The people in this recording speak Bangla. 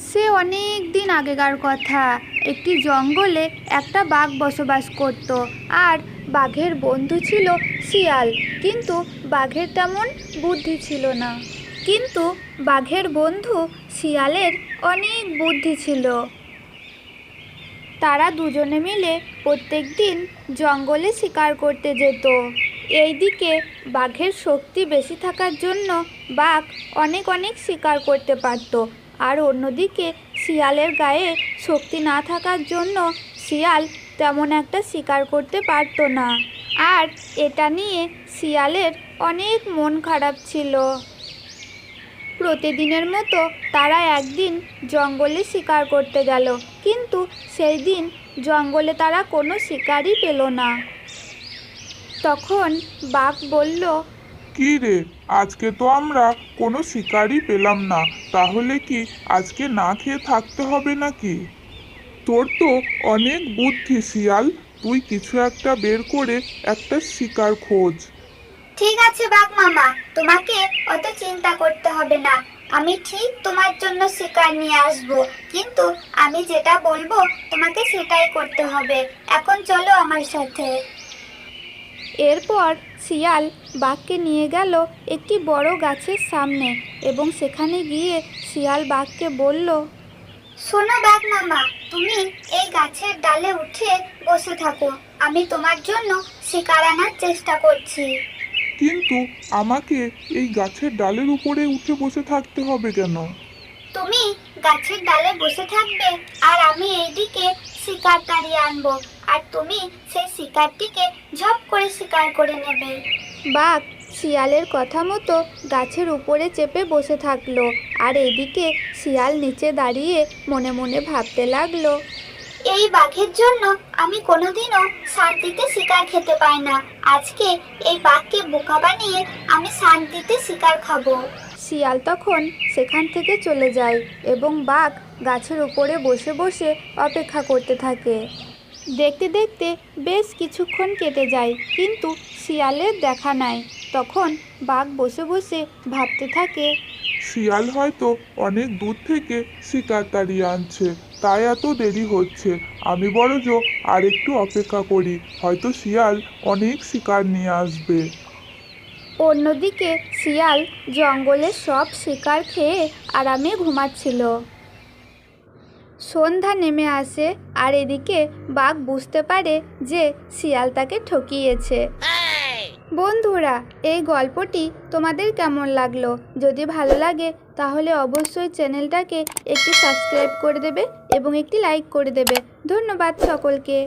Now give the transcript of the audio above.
সে অনেক দিন আগেকার কথা। একটি জঙ্গলে একটা বাঘ বসবাস করত। আর বাঘের বন্ধু ছিল শিয়াল। কিন্তু বাঘের তেমন বুদ্ধি ছিল না। কিন্তু বাঘের বন্ধু শিয়ালের অনেক বুদ্ধি ছিল। তারা দুজনে মিলে প্রত্যেক দিন জঙ্গলে শিকার করতে যেত। এইদিকে বাঘের শক্তি বেশি থাকার জন্য বাঘ অনেক অনেক শিকার করতে পারত। আর অন্যদিকে শিয়ালের গায়ে শক্তি না থাকার জন্য শিয়াল তেমন একটা শিকার করতে পারত না। আর এটা নিয়ে শিয়ালের অনেক মন খারাপ ছিল। প্রতিদিনের মতো তারা একদিন জঙ্গলে শিকার করতে গেল, কিন্তু সেই দিন জঙ্গলে তারা কোনো শিকারই পেল না। তখন বাঘ বলল, কি রে, আজকে তো আমরা কোনো শিকারই পেলাম না। তাহলে কি আজকে না খেয়ে থাকতে হবে নাকি? তোর তো অনেক বুদ্ধি শিয়াল, তুই কিছু একটা বের করে একটা শিকার খোঁজ। ঠিক আছে বাঘ মামা, তোমাকে অত চিন্তা করতে হবে না। আমি ঠিক তোমার জন্য শিকার নিয়ে আসব, কিন্তু আমি যেটা বলবো তোমাকে সেটাই করতে হবে। এখন চলো আমার সাথে। এরপর শিয়াল বাঘকে নিয়ে গেল একটি বড় গাছের সামনে এবং সেখানে গিয়ে শিয়াল বাঘকে বলল, শোনো বাঘ মামা, তুমি এই গাছের ডালে উঠে বসে থাকো। আমি তোমার জন্য শিকার আনার চেষ্টা করছি। কিন্তু আমাকে এই গাছের ডালের উপরে উঠে বসে থাকতে হবে কেন? তুমি গাছের ডালে বসে থাকবে আর আমি এইদিকে শিকার তাড়িয়ে আনবো, আর তুমি সেই শিকারটিকে ঝপ করে শিকার করে নেবে। বাঘ শিয়ালের কথা মতো গাছের উপরে চেপে বসে থাকলো। আর এদিকে শিয়াল নিচে দাঁড়িয়ে মনে মনে ভাবতে লাগলো, এই বাঘের জন্য আমি কোনোদিনও শান্তিতে শিকার খেতে পাই না। আজকে এই বাঘকে বোকা বানিয়ে আমি শান্তিতে শিকার খাবো। শিয়াল তখন সেখান থেকে চলে যায় এবং বাঘ গাছের উপরে বসে বসে অপেক্ষা করতে থাকে। দেখতে দেখতে বেশ কিছুক্ষণ কেটে যায়, কিন্তু শিয়ালের দেখা নাই। তখন বাঘ বসে বসে ভাবতে থাকে, শিয়াল হয়তো অনেক দূর থেকে শিকার তাড়িয়ে আনছে, তাই এত দেরি হচ্ছে। আমি বরঞ্চ আর একটু অপেক্ষা করি, হয়তো শিয়াল অনেক শিকার নিয়ে আসবে। অন্যদিকে শিয়াল জঙ্গলের সব শিকার খেয়ে আরামে ঘুমাচ্ছিল। সন্ধ্যা নেমে আসে আর এদিকে বাঘ বুঝতে পারে যে শিয়াল তাকে ঠকিয়েছে। বন্ধুরা, এই গল্পটি তোমাদের কেমন লাগলো? যদি ভালো লাগে তাহলে অবশ্যই চ্যানেলটাকে একটি সাবস্ক্রাইব করে দেবে এবং একটি লাইক করে দেবে। ধন্যবাদ সকলকে।